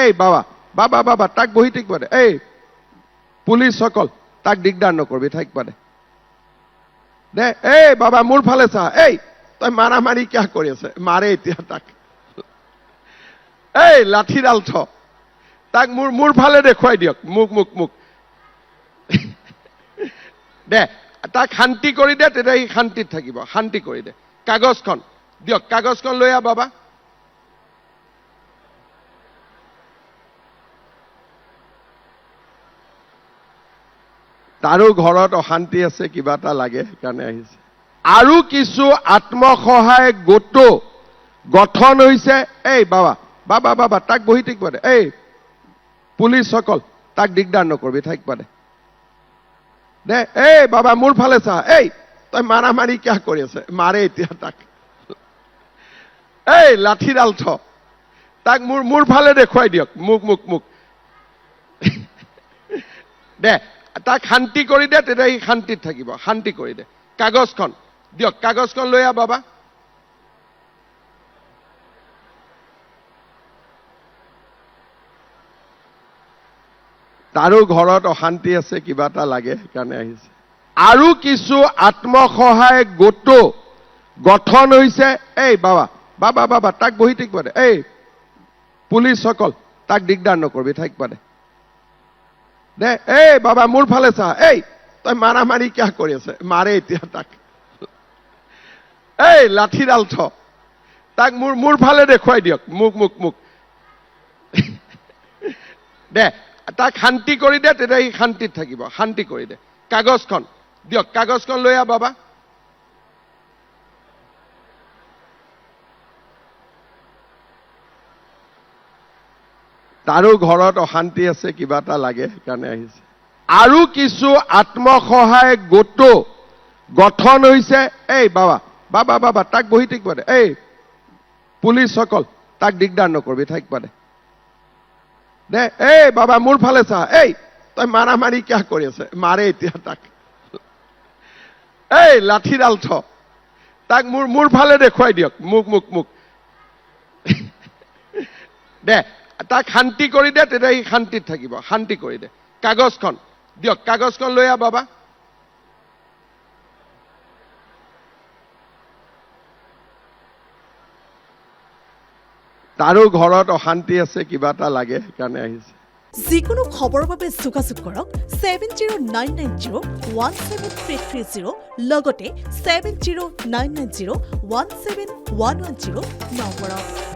এই বাবা তাক বহি থাকিব দে এই পুলিচসকল তাক দিগদাৰ নকৰিবি থাকিব দে এই বাবা মোৰ ফালে চা এই তই মাৰামাৰি কিয় কৰি আছে মাৰে এতিয়া তাক এই লাঠিডাল থ তাক মোৰ ফালে দেখুৱাই দিয়ক মোক দে তাক শান্তি কৰি দে তেতিয়া সি শান্তিত থাকিব শান্তি কৰি দে কাগজখন দিয়ক কাগজখন লৈ আহ বাবা তাৰো ঘৰত অশান্তি আছে কিবা এটা লাগে সেইকাৰণে আহিছে আৰু কিছু আত্মসহায়ক গোটো গঠন হৈছে এই বাবা তাক বহি থাকিব দে এই পুলিচসকল তাক দিগদাৰ নকৰিবি থাকিব দে এই বাবা মোৰ ফালে চা এই তই মাৰামাৰি কিয় কৰি আছে মাৰে এতিয়া তাক এই লাঠিডাল থ তাক মোৰ ফালে দেখুৱাই দিয়ক মোক দে তাক শান্তি কৰি দে তেতিয়া সি শান্তিত থাকিব শান্তি কৰি দে কাগজখন দিয়ক কাগজখন লৈ আহ বাবা তাৰো ঘৰত অশান্তি আছে কিবা এটা লাগে সেইকাৰণে আহিছে আৰু কিছু আত্মসহায়ক গোটো গঠন হৈছে এই বাবা তাক বহি থাকিব দে এই পুলিচসকল তাক দিগদাৰ নকৰিবি থাকিব দে এই বাবা মোৰ ফালে চা এই তই মাৰামাৰি কিয় কৰি আছে মাৰে এতিয়া তাক এই লাঠিডাল থ তাক মোৰ ফালে দেখুৱাই দিয়ক মোক দে তাক শান্তি কৰি দে তেতিয়া সি শান্তিত থাকিব শান্তি কৰি দে কাগজখন দিয়ক কাগজখন লৈ আহ বাবা তাৰো ঘৰত অশান্তি আছে কিবা এটা লাগে সেইকাৰণে আহিছে আৰু কিছু আত্মসহায়ক গোটো গঠন হৈছে এই বাবা তাক বহি থাকিব দে এই পুলিচসকল তাক দিগদাৰ নকৰিবি থাকিব দে এই বাবা মোৰ ফালে চা এই তই মাৰামাৰি কিয় কৰি আছে মাৰে এতিয়া তাক এই লাঠিডাল থ তাক মোৰ ফালে দেখুৱাই দিয়ক মোক দে তাক শান্তি কৰি দে তেতিয়া সি শান্তিত থাকিব শান্তি কৰি দে কাগজখন দিয়ক কাগজখন লৈ আহ বাবা তাৰো ঘৰত অশান্তি আছে কিবা এটা লাগে সেইকাৰণে আহিছে যিকোনো খবৰৰ বাবে যোগাযোগ কৰক 7099017330 লগতে 7099017110 নম্বৰত